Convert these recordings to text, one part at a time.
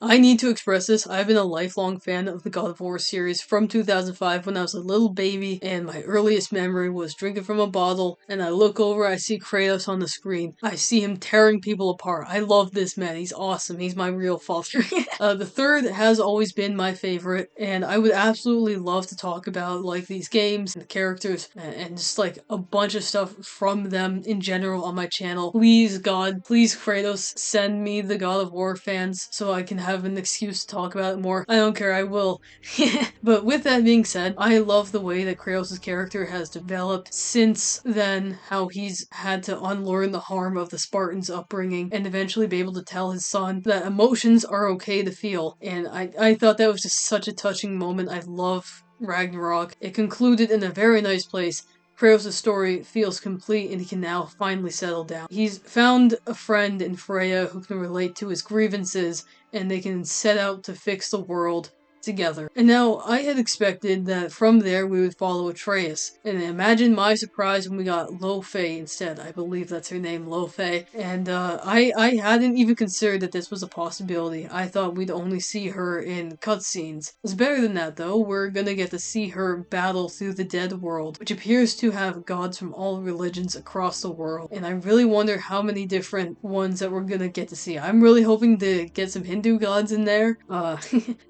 I need to express this. I've been a lifelong fan of the God of War series from 2005 when I was a little baby, and my earliest memory was drinking from a bottle, and I look over, I see Kratos on the screen. I see him tearing people apart. I love this man. He's awesome. He's my real father. The third has always been my favorite, and I would absolutely love to talk about like these games and the characters and just like a bunch of stuff from them in general on my channel. Please, God, please, Kratos, send me the God of War fans so I can have an excuse to talk about it more. I don't care, I will. But with that being said, I love the way that Kratos' character has developed since then, how he's had to unlearn the harm of the Spartans' upbringing and eventually be able to tell his son that emotions are okay to feel. And I thought that was just such a touching moment. I love Ragnarok. It concluded in a very nice place. Kratos' story feels complete and he can now finally settle down. He's found a friend in Freya who can relate to his grievances and they can set out to fix the world together. And now I had expected that from there we would follow Atreus. And imagine my surprise when we got Faye instead. I believe that's her name, Faye. And I hadn't even considered that this was a possibility. I thought we'd only see her in cutscenes. It's better than that though. We're gonna get to see her battle through the dead world, which appears to have gods from all religions across the world. And I really wonder how many different ones that we're gonna get to see. I'm really hoping to get some Hindu gods in there.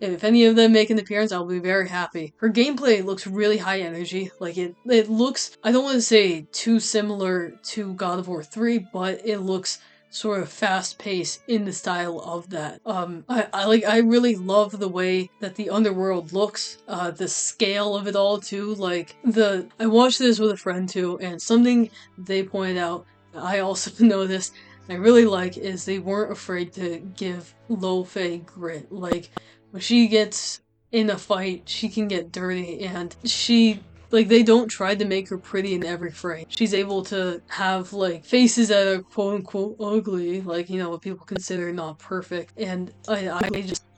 If any of them make an appearance, I'll be very happy. Her gameplay looks really high energy. Like it looks, I don't want to say too similar to God of War 3, but it looks sort of fast paced in the style of that. I really love the way that the underworld looks, the scale of it all too. I watched this with a friend too, and something they pointed out, I also noticed, I really like, is they weren't afraid to give Faye grit. Like, when she gets in a fight, she can get dirty, and they don't try to make her pretty in every frame. She's able to have, like, faces that are quote-unquote ugly, like, you know, what people consider not perfect, and I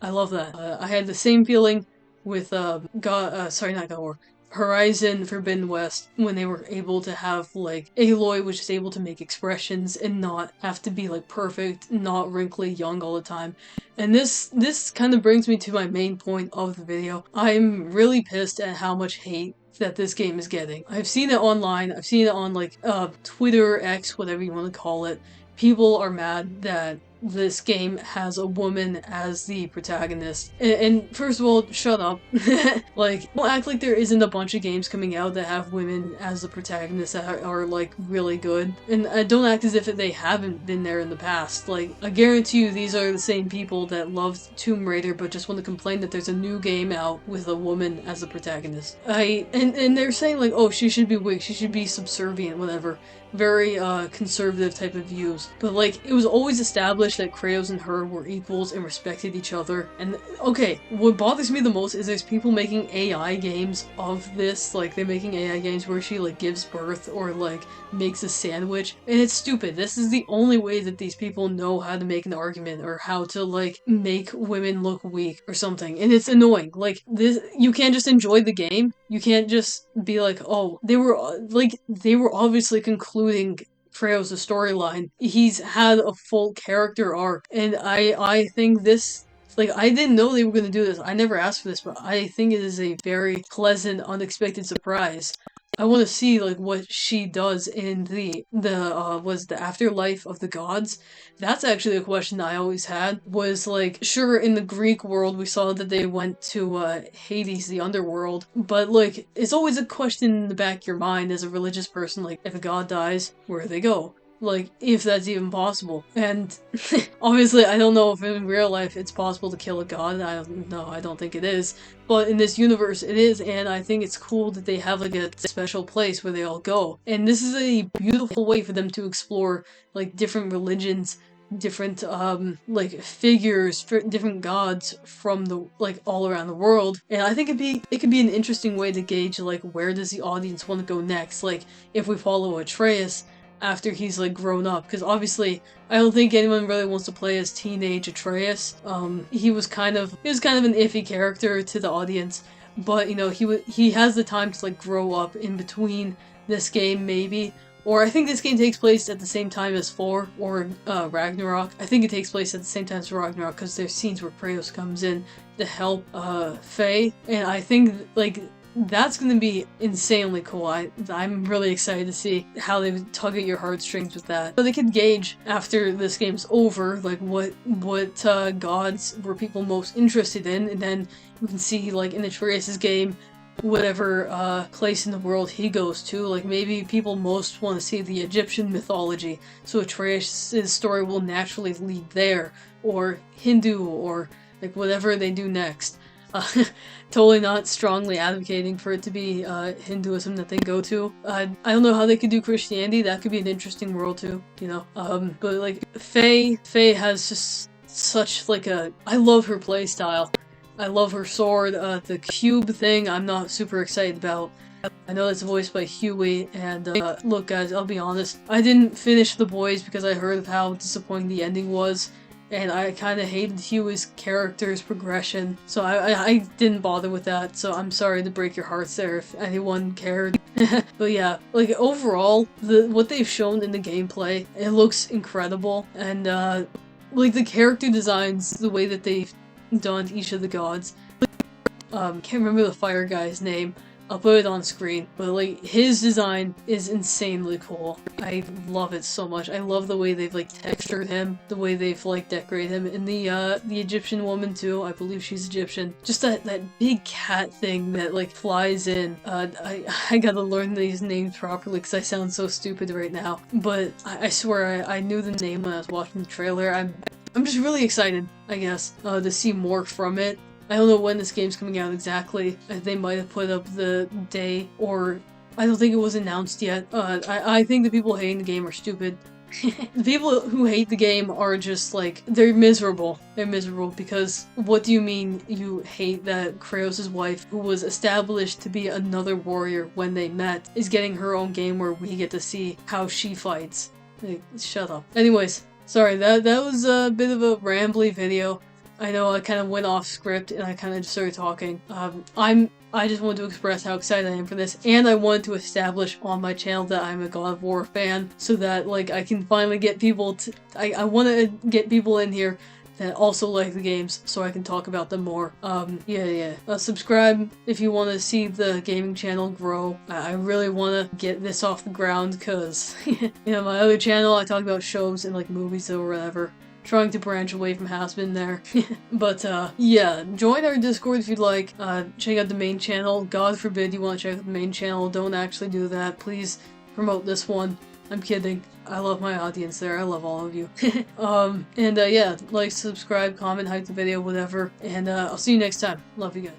love that. I had the same feeling with, not God of War, Horizon Forbidden West, when they were able to have, like, Aloy was just able to make expressions and not have to be, like, perfect, not wrinkly, young all the time. And this kind of brings me to my main point of the video. I'm really pissed at how much hate that this game is getting. I've seen it online, I've seen it on, like, Twitter, X, whatever you want to call it. People are mad that this game has a woman as the protagonist. And first of all, shut up. Like, don't act like there isn't a bunch of games coming out that have women as the protagonists that are like, really good. And don't act as if they haven't been there in the past. Like, I guarantee you these are the same people that loved Tomb Raider but just want to complain that there's a new game out with a woman as the protagonist. And they're saying like, oh, she should be weak, she should be subservient, whatever. Very conservative type of views. But like, it was always established that Kratos and her were equals and respected each other. And okay, what bothers me the most is there's people making AI games of this. Like, they're making AI games where she like gives birth or like makes a sandwich. And it's stupid. This is the only way that these people know how to make an argument or how to like make women look weak or something. And it's annoying. Like, this, you can't just enjoy the game. You can't just be like, oh, they were obviously concluding Kratos' storyline. He's had a full character arc, and I think this, like, I didn't know they were going to do this. I never asked for this, but I think it is a very pleasant, unexpected surprise. I want to see like what she does in the afterlife of the gods. That's actually a question I always had. Was like, sure, in the Greek world we saw that they went to Hades, the underworld, but like, it's always a question in the back of your mind as a religious person, like, if a god dies, where do they go? Like, if that's even possible. And obviously I don't know if in real life it's possible to kill a god. I don't think it is. But in this universe it is, and I think it's cool that they have like a special place where they all go. And this is a beautiful way for them to explore like different religions, different like figures, different gods from the like all around the world. And I think it could be an interesting way to gauge like where does the audience want to go next. Like, if we follow Atreus after he's like grown up, because obviously I don't think anyone really wants to play as teenage Atreus. He was kind of an iffy character to the audience, but you know, he has the time to like grow up in between this game maybe, Or I think this game takes place at the same time as 4 or Ragnarok. I think it takes place at the same time as Ragnarok because there's scenes where Kratos comes in to help Faye, and I think like that's gonna be insanely cool. I'm really excited to see how they tug at your heartstrings with that. So they could gauge after this game's over, like what gods were people most interested in, and then you can see like in Atreus' game, whatever place in the world he goes to, like maybe people most want to see the Egyptian mythology, so Atreus' story will naturally lead there, or Hindu, or like whatever they do next. Totally not strongly advocating for it to be Hinduism that they go to. I don't know how they could do Christianity. That could be an interesting world too, you know. But like Faye has just such like I love her playstyle. I love her sword. The cube thing I'm not super excited about. I know it's voiced by Huey, and look guys, I'll be honest, I didn't finish The Boys because I heard of how disappointing the ending was, and I kind of hated Huey's character's progression, so I didn't bother with that, so I'm sorry to break your hearts there if anyone cared. But yeah, like overall, what they've shown in the gameplay, it looks incredible, and like the character designs, the way that they've done each of the gods. Can't remember the fire guy's name. I'll put it on screen, but like his design is insanely cool. I love it so much. I love the way they've like textured him, the way they've like decorated him, and the Egyptian woman too. I believe she's Egyptian. Just that big cat thing that like flies in. I gotta learn these names properly because I sound so stupid right now. But I swear I knew the name when I was watching the trailer. I'm just really excited, I guess, to see more from it. I don't know when this game's coming out exactly. They might have put up the day, or I don't think it was announced yet. I think the people hating the game are stupid. The people who hate the game are just like, they're miserable. They're miserable because what do you mean you hate that Kratos' wife, who was established to be another warrior when they met, is getting her own game where we get to see how she fights? Like, shut up. Anyways, sorry, that was a bit of a rambly video. I know I kind of went off script and I kind of just started talking. I just wanted to express how excited I am for this, and I wanted to establish on my channel that I'm a God of War fan, so that like I can finally get people to. I want to get people in here that also like the games, so I can talk about them more. Yeah. Subscribe if you want to see the gaming channel grow. I really want to get this off the ground, cause you know, my other channel I talk about shows and like movies or whatever. Trying to branch away from has-been there. But yeah, join our Discord if you'd like. Check out the main channel. God forbid you want to check out the main channel. Don't actually do that. Please promote this one. I'm kidding. I love my audience there. I love all of you. And yeah, like, subscribe, comment, hype the video, whatever. And I'll see you next time. Love you guys.